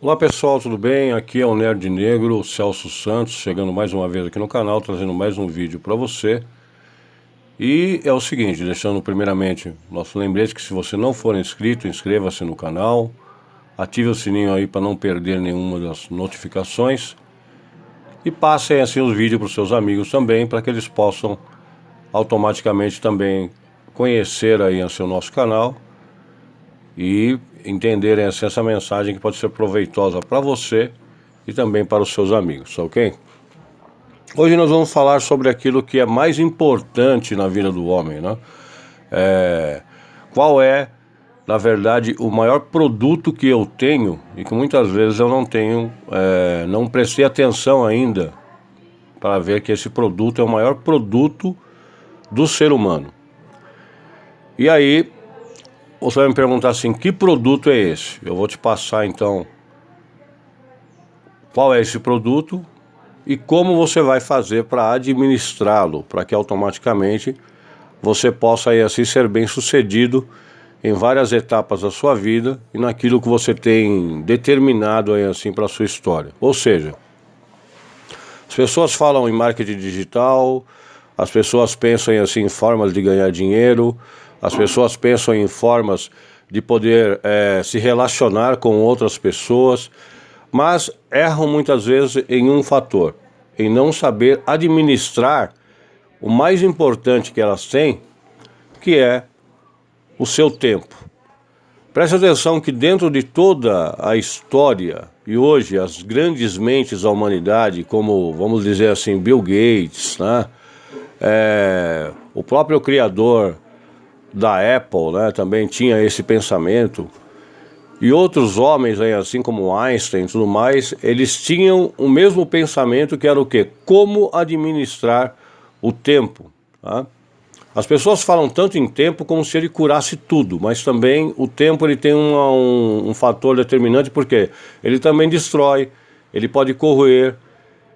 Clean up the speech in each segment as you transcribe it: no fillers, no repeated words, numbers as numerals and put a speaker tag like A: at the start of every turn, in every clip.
A: Olá pessoal, tudo bem? Aqui é o Nerd Negro, Celso Santos, chegando mais uma vez aqui no canal, trazendo mais um vídeo para você. E é o seguinte, deixando primeiramente nosso lembrete que se você não for inscrito, inscreva-se no canal, ative o sininho aí para não perder nenhuma das notificações e passem assim os vídeos para os seus amigos também, para que eles possam automaticamente também conhecer aí assim, o nosso canal e entenderem assim, essa mensagem que pode ser proveitosa para você e também para os seus amigos, ok? Hoje nós vamos falar sobre aquilo que é mais importante na vida do homem, né? Qual é, na verdade, o maior produto que eu tenho e que muitas vezes eu não tenho, não prestei atenção ainda para ver que esse produto é o maior produto do ser humano. E aí, você vai me perguntar assim, que produto é esse? Eu vou te passar então qual é esse produto e como você vai fazer para administrá-lo, para que automaticamente você possa aí assim ser bem sucedido em várias etapas da sua vida e naquilo que você tem determinado aí assim para a sua história. Ou seja, as pessoas falam em marketing digital, as pessoas pensam em, assim, em formas de ganhar dinheiro, as pessoas pensam em formas de poder se relacionar com outras pessoas, mas erram muitas vezes em um fator, em não saber administrar o mais importante que elas têm, que é o seu tempo. Preste atenção que dentro de toda a história, e hoje as grandes mentes da humanidade, como vamos dizer assim, Bill Gates, né? O próprio criador da Apple, né, também tinha esse pensamento, e outros homens aí, assim como Einstein e tudo mais, eles tinham o mesmo pensamento, que era o quê? Como administrar o tempo, tá? As pessoas falam tanto em tempo como se ele curasse tudo, mas também o tempo ele tem um fator determinante, porque ele também destrói, ele pode corroer,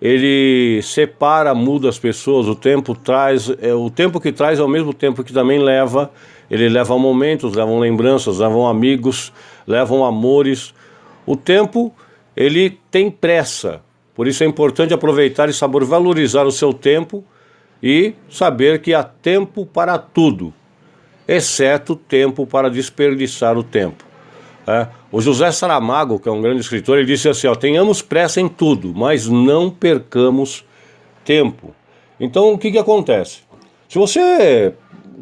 A: ele separa, muda as pessoas, o tempo traz, o tempo que traz é o mesmo tempo que também leva, ele leva momentos, levam lembranças, levam amigos, levam amores. O tempo, ele tem pressa, por isso é importante aproveitar e saber valorizar o seu tempo e saber que há tempo para tudo, exceto tempo para desperdiçar o tempo. O José Saramago, que é um grande escritor, ele disse assim, ó, tenhamos pressa em tudo, mas não percamos tempo. Então o que acontece? Se você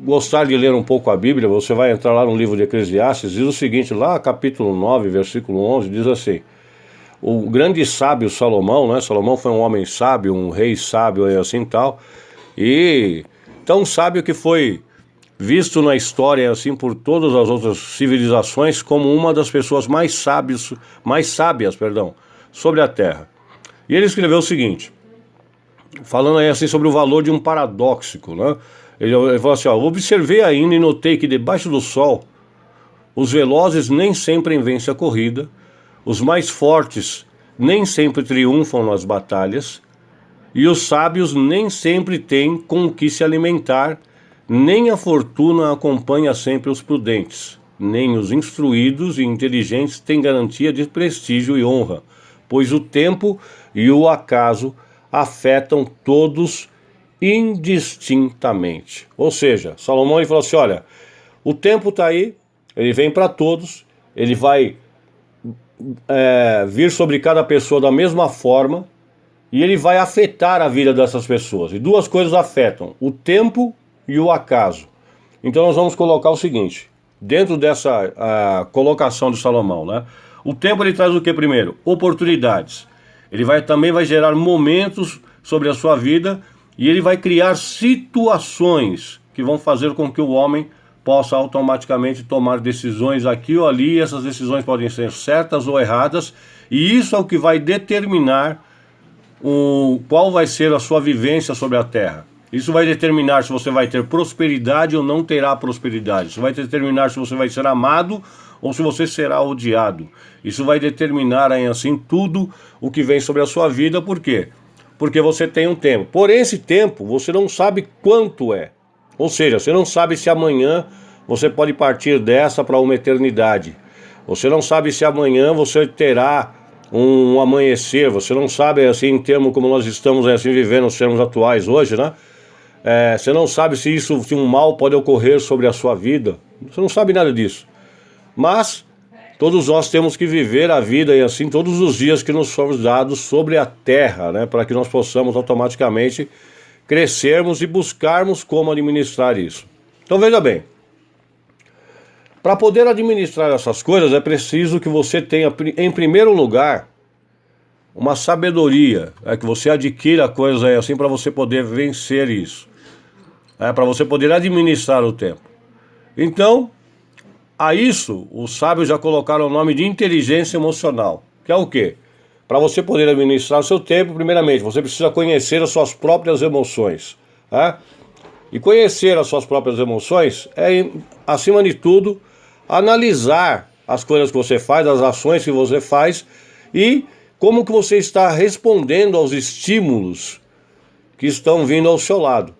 A: gostar de ler um pouco a Bíblia, você vai entrar lá no livro de Eclesiastes, diz o seguinte, lá capítulo 9, versículo 11, diz assim, o grande sábio Salomão, né? Salomão foi um homem sábio, um rei sábio e assim tal, e tão sábio que foi visto na história assim por todas as outras civilizações como uma das pessoas mais sábias, sobre a Terra. E ele escreveu o seguinte, falando aí assim sobre o valor de um paradóxico, né? Ele falou assim, ó, observei ainda e notei que debaixo do sol os velozes nem sempre vencem a corrida, os mais fortes nem sempre triunfam nas batalhas, e os sábios nem sempre têm com o que se alimentar, nem a fortuna acompanha sempre os prudentes, nem os instruídos e inteligentes têm garantia de prestígio e honra, pois o tempo e o acaso afetam todos indistintamente. Ou seja, Salomão ele falou assim, olha, o tempo está aí, ele vem para todos, ele vai vir sobre cada pessoa da mesma forma, e ele vai afetar a vida dessas pessoas. E duas coisas afetam, o tempo e o acaso. Então nós vamos colocar o seguinte, dentro dessa colocação de Salomão, né? O tempo ele traz o que primeiro? Oportunidades. Ele também vai gerar momentos sobre a sua vida e ele vai criar situações que vão fazer com que o homem possa automaticamente tomar decisões aqui ou ali, e essas decisões podem ser certas ou erradas, e isso é o que vai determinar qual vai ser a sua vivência sobre a terra. Isso vai determinar se você vai ter prosperidade ou não terá prosperidade. Isso vai determinar se você vai ser amado ou se você será odiado. Isso vai determinar assim tudo o que vem sobre a sua vida. Por quê? Porque você tem um tempo. Porém, esse tempo você não sabe quanto é. Ou seja, você não sabe se amanhã você pode partir dessa para uma eternidade. Você não sabe se amanhã você terá um amanhecer, você não sabe assim em termos como nós estamos assim vivendo os termos atuais hoje, né? Você não sabe se um mal pode ocorrer sobre a sua vida, você não sabe nada disso. Mas todos nós temos que viver a vida e assim todos os dias que nos somos dados sobre a terra, né? Para que nós possamos automaticamente crescermos e buscarmos como administrar isso. Então veja bem, para poder administrar essas coisas é preciso que você tenha, em primeiro lugar, uma sabedoria, que você adquira coisas aí assim para você poder vencer isso, para você poder administrar o tempo. Então, a isso, os sábios já colocaram o nome de inteligência emocional, que é o quê? Para você poder administrar o seu tempo, primeiramente, você precisa conhecer as suas próprias emoções. E conhecer as suas próprias emoções é, acima de tudo, analisar as coisas que você faz, as ações que você faz e como que você está respondendo aos estímulos que estão vindo ao seu lado.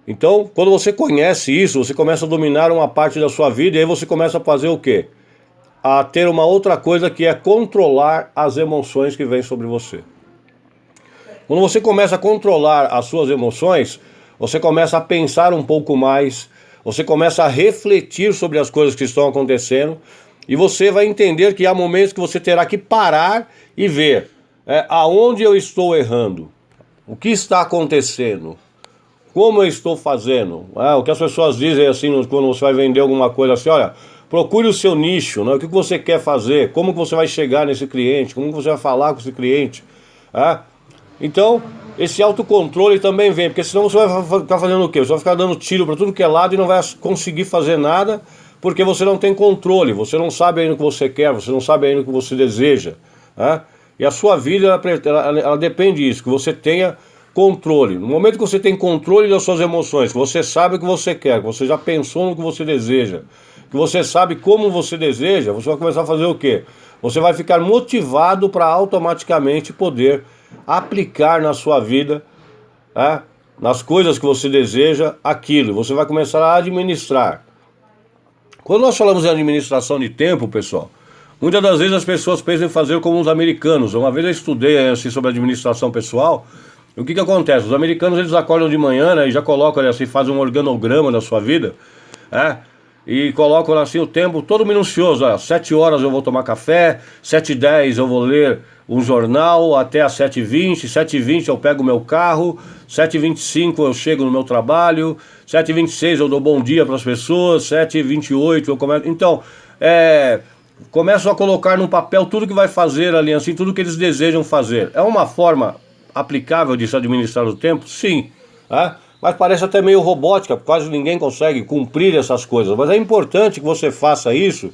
A: Então, quando você conhece isso, você começa a dominar uma parte da sua vida e aí você começa a fazer o quê? A ter uma outra coisa que é controlar as emoções que vêm sobre você. Quando você começa a controlar as suas emoções, você começa a pensar um pouco mais, você começa a refletir sobre as coisas que estão acontecendo e você vai entender que há momentos que você terá que parar e ver aonde eu estou errando, o que está acontecendo, como eu estou fazendo. O que as pessoas dizem assim quando você vai vender alguma coisa assim, olha, procure o seu nicho, né? O que você quer fazer, como que você vai chegar nesse cliente, como que você vai falar com esse cliente. Então, esse autocontrole também vem, porque senão você vai ficar fazendo o quê? Você vai ficar dando tiro para tudo que é lado e não vai conseguir fazer nada, porque você não tem controle, você não sabe ainda o que você quer, você não sabe ainda o que você deseja. E a sua vida, ela depende disso, que você tenha controle. No momento que você tem controle das suas emoções, que você sabe o que você quer, que você já pensou no que você deseja, que você sabe como você deseja, você vai começar a fazer o quê? Você vai ficar motivado para automaticamente poder aplicar na sua vida, nas coisas que você deseja, aquilo. Você vai começar a administrar. Quando nós falamos em administração de tempo, pessoal, muitas das vezes as pessoas pensam em fazer como os americanos. Uma vez eu estudei assim, sobre administração pessoal. E o que acontece? Os americanos eles acordam de manhã, né, e já colocam assim, fazem um organograma da sua vida, e colocam assim o tempo todo minucioso. 7 horas eu vou tomar café, 7h10 eu vou ler um jornal, até às 7h20, 7h20 eu pego o meu carro, 7h25 eu chego no meu trabalho, 7h26 eu dou bom dia para as pessoas, 7h28 eu começo... Então, começam a colocar no papel tudo que vai fazer ali, assim, tudo que eles desejam fazer. É uma forma aplicável de se administrar o tempo? Sim, mas parece até meio robótica, quase ninguém consegue cumprir essas coisas. Mas é importante que você faça isso,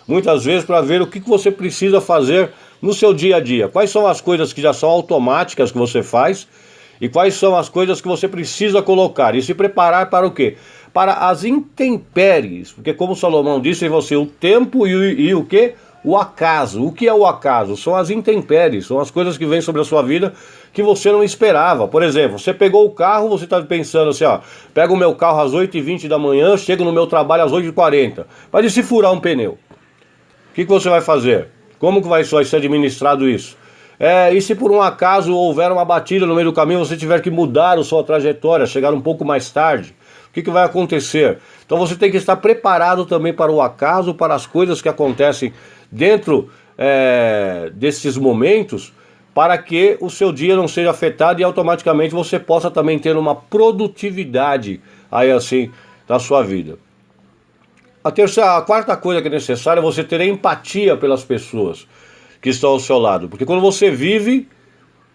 A: muitas vezes, para ver o que você precisa fazer no seu dia a dia. Quais são as coisas que já são automáticas que você faz e quais são as coisas que você precisa colocar. E se preparar para o quê? Para as intempéries. Porque como Salomão disse, o tempo e o quê? O acaso. O que é o acaso? São as intempéries, são as coisas que vêm sobre a sua vida que você não esperava. Por exemplo, você pegou o carro, você está pensando assim, pego o meu carro às 8h20 da manhã, chego no meu trabalho às 8h40. Mas e se furar um pneu? O que você vai fazer? Como que vai ser administrado isso? E se por um acaso houver uma batida no meio do caminho, você tiver que mudar a sua trajetória, chegar um pouco mais tarde, o que vai acontecer? Então você tem que estar preparado também para o acaso, para as coisas que acontecem dentro desses momentos, para que o seu dia não seja afetado e automaticamente você possa também ter uma produtividade aí assim na sua vida. A quarta coisa que é necessária é você ter empatia pelas pessoas que estão ao seu lado. Porque quando você vive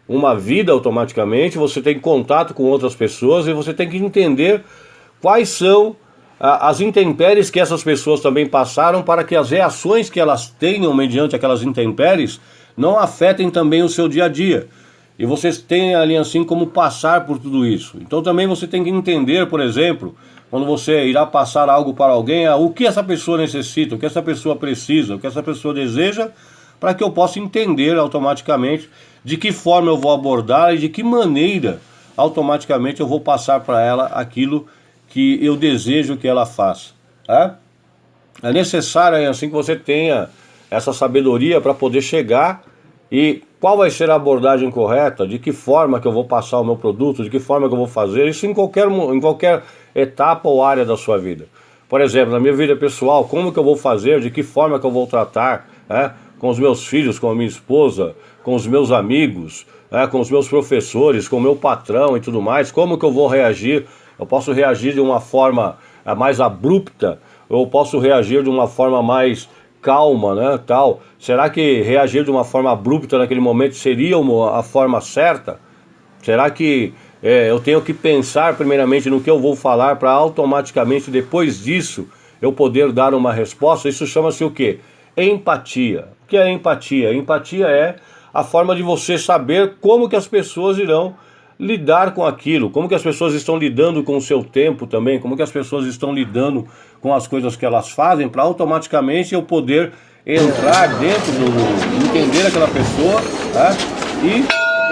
A: uma vida automaticamente, você tem contato com outras pessoas e você tem que entender quais são as intempéries que essas pessoas também passaram para que as reações que elas tenham mediante aquelas intempéries não afetem também o seu dia a dia. E vocês têm ali assim como passar por tudo isso. Então também você tem que entender, por exemplo, quando você irá passar algo para alguém, o que essa pessoa necessita, o que essa pessoa precisa, o que essa pessoa deseja, para que eu possa entender automaticamente de que forma eu vou abordar e de que maneira automaticamente eu vou passar para ela aquilo que eu desejo que ela faça. É necessário assim que você tenha essa sabedoria para poder chegar E qual vai ser a abordagem correta, de que forma que eu vou passar o meu produto, de que forma que eu vou fazer, isso em qualquer etapa ou área da sua vida. Por exemplo, na minha vida pessoal, como que eu vou fazer, de que forma que eu vou tratar, com os meus filhos, com a minha esposa, com os meus amigos, com os meus professores, com o meu patrão e tudo mais, como que eu vou reagir? Eu posso reagir de uma forma mais abrupta, ou eu posso reagir de uma forma mais calma, né, tal. Será que reagir de uma forma abrupta naquele momento seria a forma certa? Será que eu tenho que pensar primeiramente no que eu vou falar para automaticamente depois disso eu poder dar uma resposta? Isso chama-se o quê? Empatia. O que é empatia? Empatia é a forma de você saber como que as pessoas irão lidar com aquilo, como que as pessoas estão lidando com o seu tempo também, como que as pessoas estão lidando com as coisas que elas fazem, para automaticamente eu poder entrar dentro entender aquela pessoa, e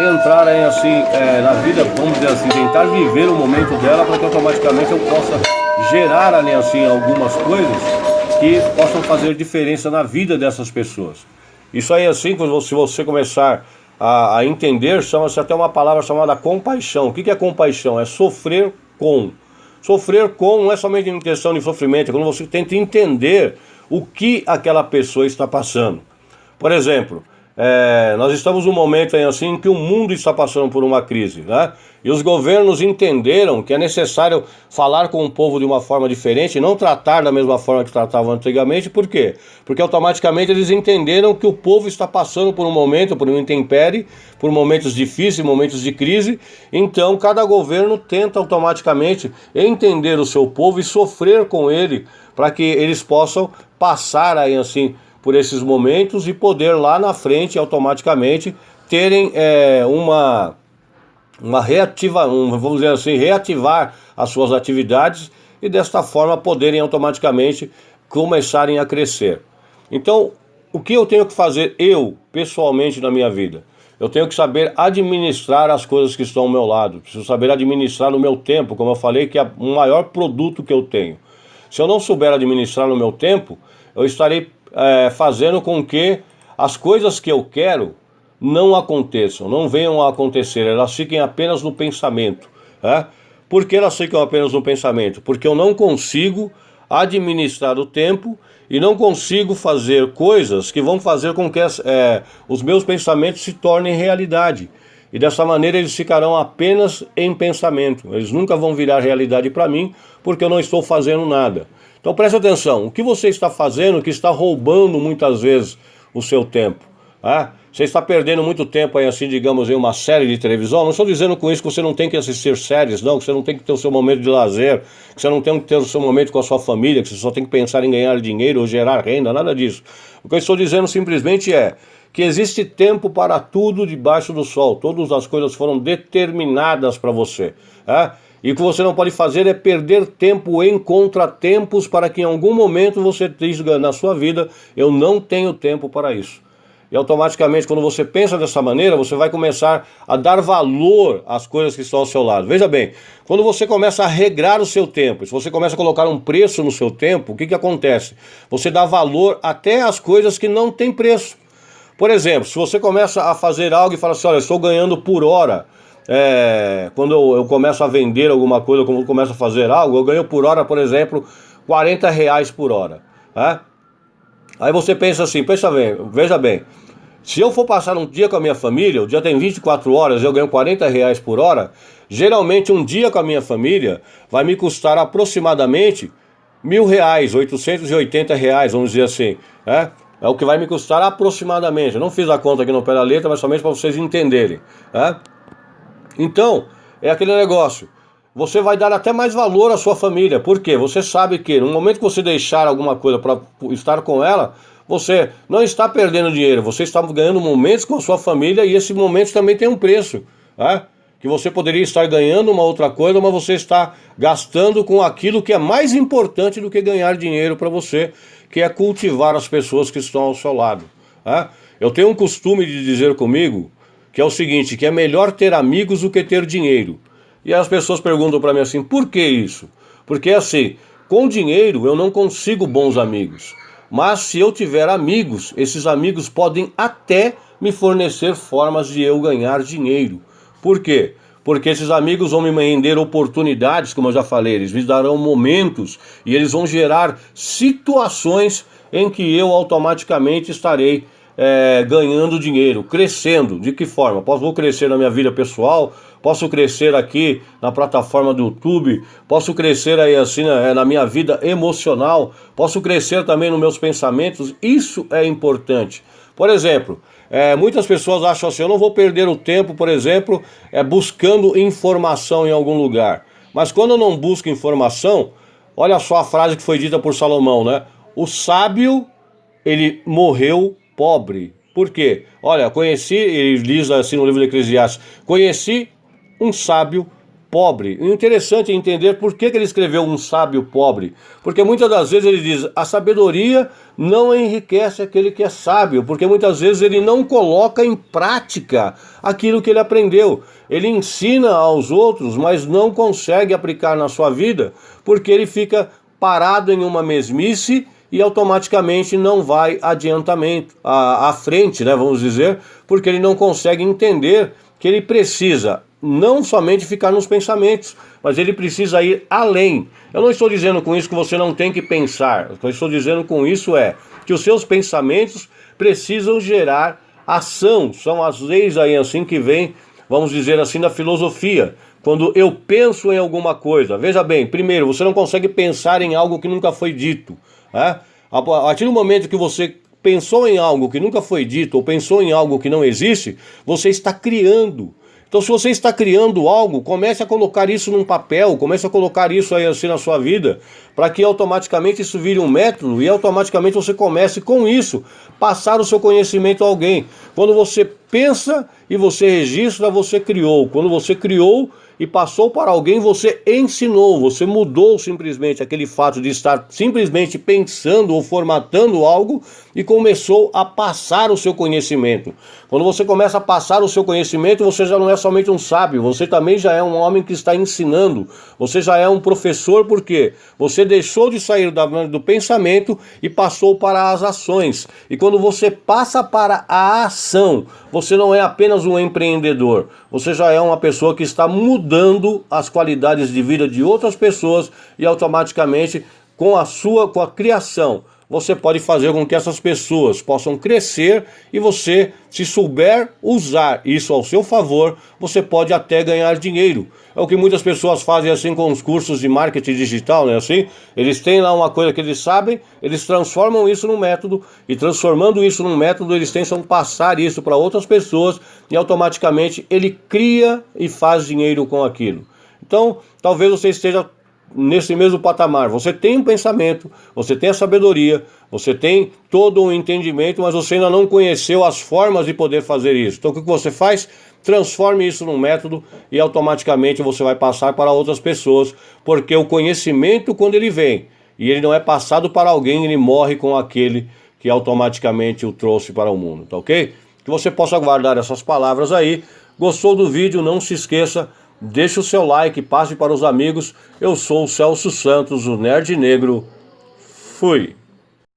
A: entrar aí assim na vida, vamos dizer assim, tentar viver o momento dela, para que automaticamente eu possa gerar ali assim algumas coisas que possam fazer diferença na vida dessas pessoas. Isso aí assim, se você começar a entender, chama-se até uma palavra chamada compaixão. O que é compaixão? É sofrer com. Sofrer com não é somente em questão de sofrimento, é quando você tenta entender o que aquela pessoa está passando. Por exemplo, nós estamos num momento aí assim que o mundo está passando por uma crise, né? E os governos entenderam que é necessário falar com o povo de uma forma diferente, não tratar da mesma forma que tratavam antigamente. Por quê? Porque automaticamente eles entenderam que o povo está passando por um momento, por um intempérie, por momentos difíceis, momentos de crise. Então cada governo tenta automaticamente entender o seu povo e sofrer com ele, para que eles possam passar aí assim por esses momentos e poder lá na frente automaticamente terem vamos dizer assim, reativar as suas atividades e desta forma poderem automaticamente começarem a crescer. Então, o que eu tenho que fazer pessoalmente na minha vida? Eu tenho que saber administrar as coisas que estão ao meu lado, preciso saber administrar o meu tempo, como eu falei, que é o maior produto que eu tenho. Se eu não souber administrar o meu tempo, eu estarei fazendo com que as coisas que eu quero não aconteçam, não venham a acontecer, elas fiquem apenas no pensamento. Por que elas ficam apenas no pensamento? Porque eu não consigo administrar o tempo e não consigo fazer coisas que vão fazer com que os meus pensamentos se tornem realidade. E dessa maneira eles ficarão apenas em pensamento, eles nunca vão virar realidade para mim, porque eu não estou fazendo nada. Então preste atenção, o que você está fazendo que está roubando muitas vezes o seu tempo? Você está perdendo muito tempo aí assim, digamos, em uma série de televisão. Não estou dizendo com isso que você não tem que assistir séries, não, que você não tem que ter o seu momento de lazer, que você não tem que ter o seu momento com a sua família, que você só tem que pensar em ganhar dinheiro ou gerar renda, nada disso. O que eu estou dizendo simplesmente é que existe tempo para tudo debaixo do sol, todas as coisas foram determinadas para você. E o que você não pode fazer é perder tempo em contratempos para que em algum momento você diga na sua vida, eu não tenho tempo para isso. E automaticamente, quando você pensa dessa maneira, você vai começar a dar valor às coisas que estão ao seu lado. Veja bem, quando você começa a regrar o seu tempo, se você começa a colocar um preço no seu tempo, o que acontece? Você dá valor até às coisas que não têm preço. Por exemplo, se você começa a fazer algo e fala assim, olha, eu estou ganhando por hora, quando eu começo a vender alguma coisa, quando eu começo a fazer algo, eu ganho por hora, por exemplo, R$40 por hora. Aí você pensa assim, veja bem, se eu for passar um dia com a minha família, o dia tem 24 horas, eu ganho R$40 por hora, geralmente um dia com a minha família vai me custar aproximadamente R$1.000, R$880, vamos dizer assim, É o que vai me custar aproximadamente. Eu não fiz a conta aqui no pé da letra, mas somente para vocês entenderem. Então, é aquele negócio. Você vai dar até mais valor à sua família. Por quê? Você sabe que no momento que você deixar alguma coisa para estar com ela, você não está perdendo dinheiro. Você está ganhando momentos com a sua família e esse momento também tem um preço. Que você poderia estar ganhando uma outra coisa, mas você está gastando com aquilo que é mais importante do que ganhar dinheiro para você, que é cultivar as pessoas que estão ao seu lado. Eu tenho um costume de dizer comigo, que é o seguinte, que é melhor ter amigos do que ter dinheiro. E as pessoas perguntam para mim assim, por que isso? Porque assim, com dinheiro eu não consigo bons amigos. Mas se eu tiver amigos, esses amigos podem até me fornecer formas de eu ganhar dinheiro. Por quê? Porque esses amigos vão me render oportunidades, como eu já falei, eles me darão momentos e eles vão gerar situações em que eu automaticamente estarei ganhando dinheiro, crescendo. De que forma? Vou crescer na minha vida pessoal, posso crescer aqui na plataforma do YouTube, posso crescer aí assim na minha vida emocional, posso crescer também nos meus pensamentos. Isso é importante. Por exemplo, muitas pessoas acham assim, eu não vou perder o tempo, por exemplo, buscando informação em algum lugar. Mas quando eu não busco informação, olha só a frase que foi dita por Salomão, né? O sábio, ele morreu pobre. Por quê? Olha, ele diz assim no livro de Eclesiastes, conheci um sábio pobre. E interessante entender por que ele escreveu um sábio pobre. Porque muitas das vezes ele diz, a sabedoria não enriquece aquele que é sábio, porque muitas vezes ele não coloca em prática aquilo que ele aprendeu. Ele ensina aos outros, mas não consegue aplicar na sua vida, porque ele fica parado em uma mesmice e automaticamente não vai adiantamento, à frente, né, vamos dizer, porque ele não consegue entender que ele precisa não somente ficar nos pensamentos, mas ele precisa ir além. Eu não estou dizendo com isso que você não tem que pensar, o que eu estou dizendo com isso é que os seus pensamentos precisam gerar ação, são as leis aí assim que vem, vamos dizer assim, da filosofia. Quando eu penso em alguma coisa, veja bem, primeiro, você não consegue pensar em algo que nunca foi dito, né? A partir do momento que você pensou em algo que nunca foi dito ou pensou em algo que não existe, você está criando. Então, se você está criando algo, comece a colocar isso num papel, comece a colocar isso aí assim na sua vida, para que automaticamente isso vire um método e automaticamente você comece com isso, passar o seu conhecimento a alguém. Quando você pensa e você registra, você criou. Quando você criou e passou para alguém, você ensinou, você mudou simplesmente aquele fato de estar simplesmente pensando ou formatando algo e começou a passar o seu conhecimento. Quando você começa a passar o seu conhecimento, você já não é somente um sábio, você também já é um homem que está ensinando, você já é um professor, porque você deixou de sair do pensamento e passou para as ações. E quando você passa para a ação, você não é apenas um empreendedor, você já é uma pessoa que está mudando as qualidades de vida de outras pessoas e automaticamente com a criação, você pode fazer com que essas pessoas possam crescer e você, se souber usar isso ao seu favor, você pode até ganhar dinheiro. É o que muitas pessoas fazem assim com os cursos de marketing digital, né? Assim, eles têm lá uma coisa que eles sabem, eles transformam isso num método e transformando isso num método, eles tentam passar isso para outras pessoas e automaticamente ele cria e faz dinheiro com aquilo. Então, talvez você esteja nesse mesmo patamar, você tem um pensamento, você tem a sabedoria, você tem todo um entendimento, mas você ainda não conheceu as formas de poder fazer isso. Então o que você faz? Transforme isso num método e automaticamente você vai passar para outras pessoas, porque o conhecimento, quando ele vem e ele não é passado para alguém, ele morre com aquele que automaticamente o trouxe para o mundo, tá ok? Que você possa guardar essas palavras aí. Gostou do vídeo? Não se esqueça, deixe o seu like, passe para os amigos. Eu sou o Celso Santos, o Nerd Negro. Fui!